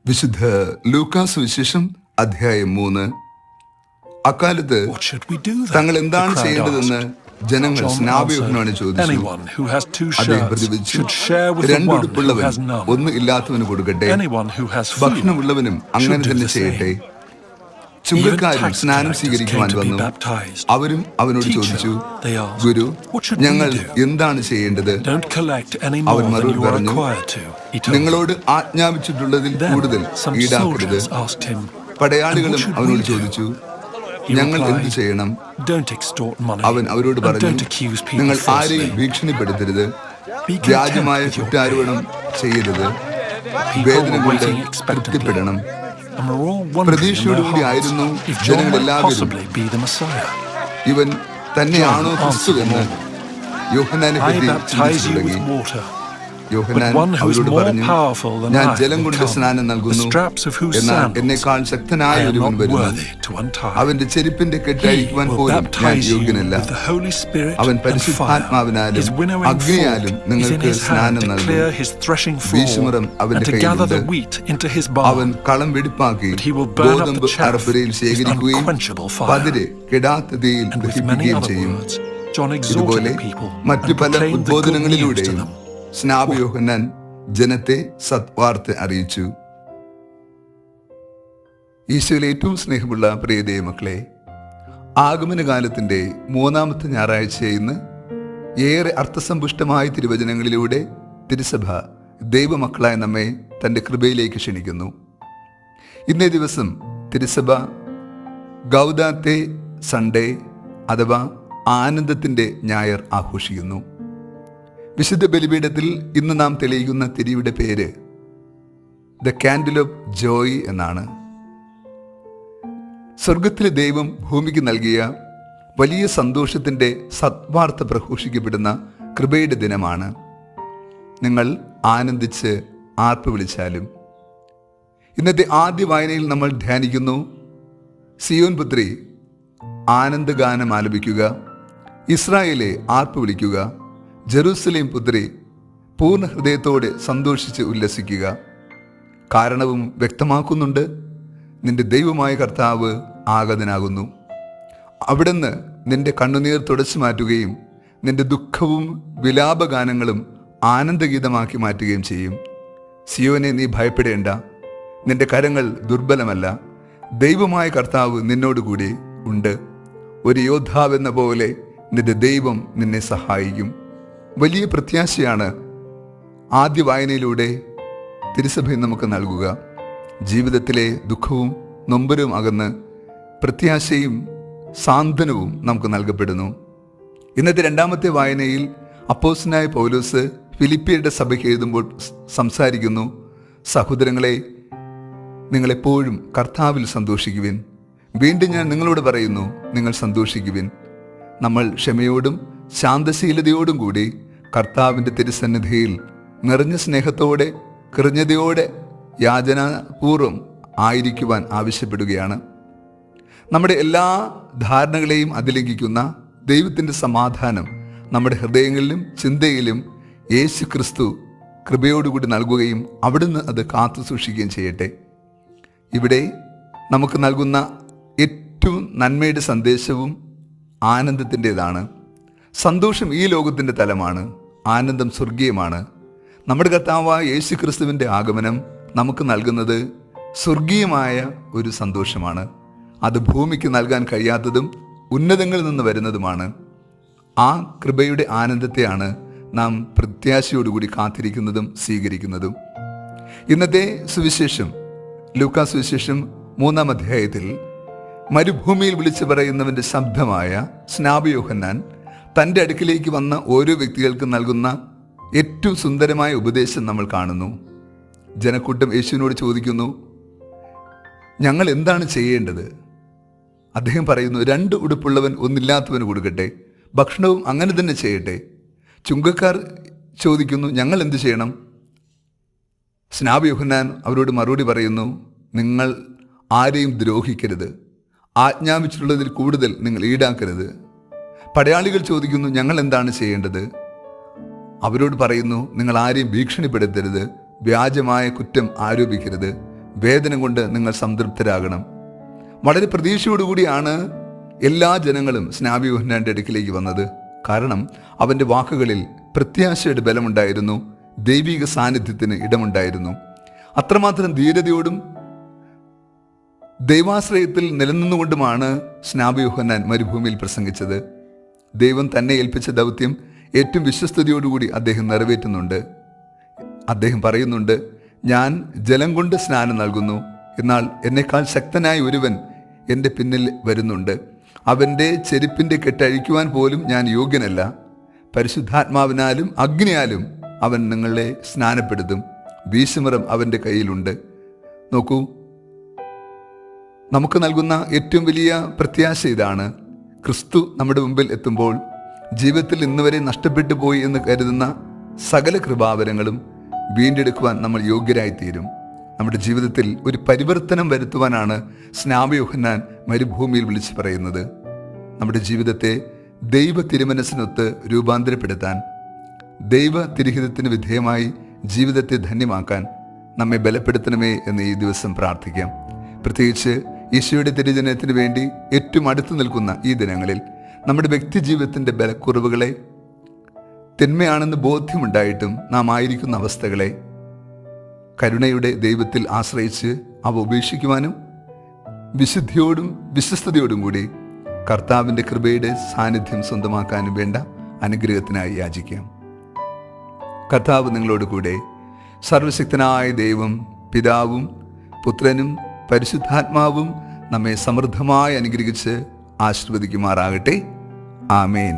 വിശുദ്ധ ലൂക്കാസ് വിശേഷം അധ്യായം 3. അക്കാലത്ത് തങ്ങൾ എന്താണ് ചെയ്യേണ്ടതെന്ന് ജനങ്ങൾ സ്നാപയോഹന്നാനെ ചോദിച്ചു. അദ്ദേഹം പ്രതിവദിച്ചു, രണ്ടുടുപ്പുള്ളവൻ ഒന്ന് ഇല്ലാത്തവന് കൊടുക്കട്ടെ, ഭക്ഷണമുള്ളവനും അങ്ങനെ തന്നെ ചെയ്യട്ടെ. ചുങ്കക്കാരും സ്നാനം സ്വീകരിക്കുവാൻ വന്നു. അവരും അവനോട് ചോദിച്ചു, ഗുരു, ഞങ്ങൾ എന്താണ് ചെയ്യേണ്ടത്? അവൻ മറുപടി പറഞ്ഞു, നിങ്ങളോട് ആജ്ഞാപിച്ചിട്ടുള്ളതിൽ കൂടുതൽ ഈടാക്കരുത്. പടയാളികളും അവനോട് ചോദിച്ചു, ഞങ്ങൾ എന്ത് ചെയ്യണം? അവൻ അവരോട് പറഞ്ഞു, നിങ്ങൾ ആരെയും ഭീഷണിപ്പെടുത്തരുത്, വ്യാജമായ കുറ്റാരോപണം ചെയ്യരുത്, വേദന കൊണ്ട് തൃപ്തിപ്പെടണം. പ്രതീക്ഷയോടുകൂടി ആയിരുന്നു ജനങ്ങളെല്ലാവരും ഇവൻ തന്നെയാണോ ക്രിസ്തു എന്ന് യോഹന്നാനെ പറ്റി ചിന്തിച്ചു തുടങ്ങി. യോഹന്നാൻ അവരോട് പറഞ്ഞു, ഞാൻ ജലം കൊണ്ട് സ്നാനം നൽകുന്നു, എന്നാൽ എന്നെക്കാൾ ശക്തനായ ഒരുവൻ വരുന്നു. അവന്റെ ചെരുപ്പിന്റെ കെട്ടഴിക്കുവാൻ പോലും ഞാൻ യോഗ്യനല്ല. അവൻ പരിശുദ്ധാത്മാവിനാലും അഗ്നിയാലും നിങ്ങൾക്ക് സ്നാനം നൽകും. വീശുമുറം അവന്റെ കയ്യിലുണ്ട്. അവൻ കളം വെടിപ്പാക്കി ഗോതമ്പ് അറപ്പുരയിൽ ശേഖരിക്കുകയും പതിരെ കെടാത്ത തീയിൽ ദഹിപ്പിക്കുകയും ചെയ്യും. ഇതുപോലെ മറ്റു പല ഉദ്ബോധനങ്ങളിലൂടെയും സ്നാപയോഹന്നാൻ ജനത്തെ സത്വാർത്ത അറിയിച്ചു. ഈശോയിൽ ഏറ്റവും സ്നേഹമുള്ള പ്രിയ മക്കളെ, ആഗമനകാലത്തിന്റെ 3-ാമത്തെ ഞായറാഴ്ച ഇന്ന് ഏറെ അർത്ഥസമ്പുഷ്ടമായ തിരുവചനങ്ങളിലൂടെ തിരുസഭ ദൈവമക്കളായ നമ്മെ തൻ്റെ കൃപയിലേക്ക് ക്ഷണിക്കുന്നു. ഇന്നേ ദിവസം തിരുസഭ ഗൗദാത്തെ സൺഡേ അഥവാ ആനന്ദത്തിൻ്റെ ഞായർ ആഘോഷിക്കുന്നു. വിശുദ്ധ ബലിപീഠത്തിൽ ഇന്ന് നാം തെളിയിക്കുന്ന തിരിയുടെ പേര് ദ കാൻഡിൽ ഓഫ് ജോയ് എന്നാണ്. സ്വർഗത്തിലെ ദൈവം ഭൂമിക്ക് നൽകിയ വലിയ സന്തോഷത്തിൻ്റെ സത്വാർത്ത പ്രഘോഷിക്കപ്പെടുന്ന കൃപയുടെ ദിനമാണ്. നിങ്ങൾ ആനന്ദിച്ച് ആർപ്പ് വിളിച്ചാലും. ഇന്നത്തെ ആദ്യ വായനയിൽ നമ്മൾ ധ്യാനിക്കുന്നു, സിയോൻ പുത്രി ആനന്ദഗാനം ആലപിക്കുക, ഇസ്രായേലെ ആർപ്പ് വിളിക്കുക, ജെറൂസലേം പുത്രി പൂർണ്ണ ഹൃദയത്തോടെ സന്തോഷിച്ച് ഉല്ലസിക്കുക. കാരണവും വ്യക്തമാക്കുന്നുണ്ട്, നിന്റെ ദൈവമായ കർത്താവ് ആഗതനാകുന്നു. അവിടുന്ന് നിന്റെ കണ്ണുനീർ തുടച്ചു മാറ്റുകയും നിന്റെ ദുഃഖവും വിലാപഗാനങ്ങളും ആനന്ദഗീതമാക്കി മാറ്റുകയും ചെയ്യും. സിയോനെ, നീ ഭയപ്പെടേണ്ട, നിന്റെ കരങ്ങൾ ദുർബലമല്ല. ദൈവമായ കർത്താവ് നിന്നോടുകൂടി ഉണ്ട്. ഒരു യോദ്ധാവെന്ന പോലെ നിന്റെ ദൈവം നിന്നെ സഹായിക്കും. വലിയ പ്രത്യാശയാണ് ആദ്യ വായനയിലൂടെ തിരുസഭ നമുക്ക് നൽകുക. ജീവിതത്തിലെ ദുഃഖവും നൊമ്പരവും അകന്ന് പ്രത്യാശയും സാന്ത്വനവും നമുക്ക് നൽകപ്പെടുന്നു. ഇന്നത്തെ 2-ാമത്തെ വായനയിൽ അപ്പോസ്തലനായ പൗലോസ് ഫിലിപ്പിയരുടെ സഭയ്ക്ക് എഴുതുമ്പോൾ സംസാരിക്കുന്നു, സഹോദരങ്ങളെ, നിങ്ങളെപ്പോഴും കർത്താവിൽ സന്തോഷിക്കുവിൻ. വീണ്ടും ഞാൻ നിങ്ങളോട് പറയുന്നു, നിങ്ങൾ സന്തോഷിക്കുവിൻ. നമ്മൾ ക്ഷമയോടും ശാന്തശീലതയോടും കൂടി കർത്താവിൻ്റെ തിരുസന്നിധിയിൽ നിറഞ്ഞ സ്നേഹത്തോടെ കൃതജ്ഞതയോടെ യാചനാപൂർവം ആയിരിക്കുവാൻ ആവശ്യപ്പെടുകയാണ്. നമ്മുടെ എല്ലാ ധാരണകളെയും അതിലംഘിക്കുന്ന ദൈവത്തിൻ്റെ സമാധാനം നമ്മുടെ ഹൃദയങ്ങളിലും ചിന്തയിലും യേശു ക്രിസ്തു കൃപയോടുകൂടി നൽകുകയും അവിടുന്ന് അത് കാത്തു സൂക്ഷിക്കുകയും ചെയ്യട്ടെ. ഇവിടെ നമുക്ക് നൽകുന്ന ഏറ്റവും നന്മയുടെ സന്ദേശവും ആനന്ദത്തിൻ്റെതാണ്. സന്തോഷം ഈ ലോകത്തിൻ്റെ തലമാണ്, ആനന്ദം സ്വർഗീയമാണ്. നമ്മുടെ കർത്താവായ യേശു ക്രിസ്തുവിൻ്റെ ആഗമനം നമുക്ക് നൽകുന്നത് സ്വർഗീയമായ ഒരു സന്തോഷമാണ്. അത് ഭൂമിക്ക് നൽകാൻ കഴിയാത്തതും ഉന്നതങ്ങളിൽ നിന്ന് വരുന്നതുമാണ്. ആ കൃപയുടെ ആനന്ദത്തെയാണ് നാം പ്രത്യാശയോടുകൂടി കാത്തിരിക്കുന്നതും സ്വീകരിക്കുന്നതും. ഇന്നത്തെ സുവിശേഷം, ലൂക്കാസ് സുവിശേഷം 3-ാം അധ്യായത്തിൽ മരുഭൂമിയിൽ വിളിച്ചു പറയുന്നവൻ്റെ ശബ്ദമായ സ്നാപയോഹന്നാൻ തൻ്റെ അടുക്കിലേക്ക് വന്ന ഓരോ വ്യക്തികൾക്കും നൽകുന്ന ഏറ്റവും സുന്ദരമായ ഉപദേശം നമ്മൾ കാണുന്നു. ജനക്കൂട്ടം യേശുവിനോട് ചോദിക്കുന്നു, ഞങ്ങൾ എന്താണ് ചെയ്യേണ്ടത്? അദ്ദേഹം പറയുന്നു, 2 ഉടുപ്പുള്ളവൻ ഒന്നില്ലാത്തവന് കൊടുക്കട്ടെ, ഭക്ഷണവും അങ്ങനെ തന്നെ ചെയ്യട്ടെ. ചുങ്കക്കാർ ചോദിക്കുന്നു, ഞങ്ങൾ എന്ത് ചെയ്യണം? സ്നാപയോഹന്നാൻ അവരോട് മറുപടി പറയുന്നു, നിങ്ങൾ ആരെയും ദ്രോഹിക്കരുത്, ആജ്ഞാപിച്ചിട്ടുള്ളതിൽ കൂടുതൽ നിങ്ങൾ ഈടാക്കരുത്. പടയാളികൾ ചോദിക്കുന്നു, ഞങ്ങൾ എന്താണ് ചെയ്യേണ്ടത്? അവരോട് പറയുന്നു, നിങ്ങൾ ആരെയും ഭീഷണിപ്പെടുത്തരുത്, വ്യാജമായ കുറ്റം ആരോപിക്കരുത്, വേദന കൊണ്ട് നിങ്ങൾ സംതൃപ്തരാകണം. വളരെ പ്രതീക്ഷയോടുകൂടിയാണ് എല്ലാ ജനങ്ങളും സ്നാപക യോഹന്നാന്റെ അടുക്കിലേക്ക് വന്നത്. കാരണം അവൻ്റെ വാക്കുകളിൽ പ്രത്യാശയുടെ ബലമുണ്ടായിരുന്നു, ദൈവിക സാന്നിധ്യത്തിന് ഇടമുണ്ടായിരുന്നു. അത്രമാത്രം ധീരതയോടും ദൈവാശ്രയത്തിൽ നിലനിന്നുകൊണ്ടുമാണ് സ്നാപക യോഹന്നാൻ മരുഭൂമിയിൽ പ്രസംഗിച്ചത്. ദൈവം തന്നെ ഏൽപ്പിച്ച ദൗത്യം ഏറ്റവും വിശ്വസ്തയോടുകൂടി അദ്ദേഹം നിറവേറ്റുന്നുണ്ട്. അദ്ദേഹം പറയുന്നുണ്ട്, ഞാൻ ജലം കൊണ്ട് സ്നാനം നൽകുന്നു, എന്നാൽ എന്നേക്കാൾ ശക്തനായ ഒരുവൻ എൻ്റെ പിന്നിൽ വരുന്നുണ്ട്. അവൻ്റെ ചെരുപ്പിൻ്റെ കെട്ടഴിക്കുവാൻ പോലും ഞാൻ യോഗ്യനല്ല. പരിശുദ്ധാത്മാവിനാലും അഗ്നിയാലും അവൻ നിങ്ങളെ സ്നാനപ്പെടുത്തും. വീശുമരം അവൻ്റെ കയ്യിലുണ്ട്. നോക്കൂ, നമുക്ക് നൽകുന്ന ഏറ്റവും വലിയ പ്രത്യാശ ഇതാണ്. ക്രിസ്തു നമ്മുടെ മുമ്പിൽ എത്തുമ്പോൾ ജീവിതത്തിൽ ഇന്നുവരെ നഷ്ടപ്പെട്ടു പോയി എന്ന് കരുതുന്ന സകല കൃപാവരങ്ങളും വീണ്ടെടുക്കുവാൻ നമ്മൾ യോഗ്യരായിത്തീരും. നമ്മുടെ ജീവിതത്തിൽ ഒരു പരിവർത്തനം വരുത്തുവാനാണ് സ്നാപക യോഹന്നാൻ മരുഭൂമിയിൽ വിളിച്ചു പറയുന്നത്. നമ്മുടെ ജീവിതത്തെ ദൈവ തിരുമനസ്സിനൊത്ത് രൂപാന്തരപ്പെടുത്താൻ, ദൈവ തിരുഹിതത്തിന് വിധേയമായി ജീവിതത്തെ ധന്യമാക്കാൻ നമ്മെ ബലപ്പെടുത്തണമേ എന്ന് ഈ ദിവസം പ്രാർത്ഥിക്കാം. പ്രത്യേകിച്ച് ഈശോയുടെ തിരുജനത്തിന് വേണ്ടി ഏറ്റവും അടുത്ത് നിൽക്കുന്ന ഈ ദിനങ്ങളിൽ നമ്മുടെ വ്യക്തി ജീവിതത്തിൻ്റെ ബലക്കുറവുകളെ, തിന്മയാണെന്ന് ബോധ്യമുണ്ടായിട്ടും നാം ആയിരിക്കുന്ന അവസ്ഥകളെ കരുണയുടെ ദൈവത്തിൽ ആശ്രയിച്ച് അവ ഉപേക്ഷിക്കുവാനും വിശുദ്ധിയോടും വിശ്വസ്തയോടും കൂടി കർത്താവിൻ്റെ കൃപയുടെ സാന്നിധ്യം സ്വന്തമാക്കാനും വേണ്ട അനുഗ്രഹത്തിനായി യാചിക്കാം. കർത്താവ് നിങ്ങളോട് കൂടെ. സർവശക്തനായ ദൈവം പിതാവും പുത്രനും പരിശുദ്ധാത്മാവും നമ്മെ സമൃദ്ധമായി അനുഗ്രഹിച്ച് ആശീർവദിക്കുമാറാകട്ടെ. ആമേൻ.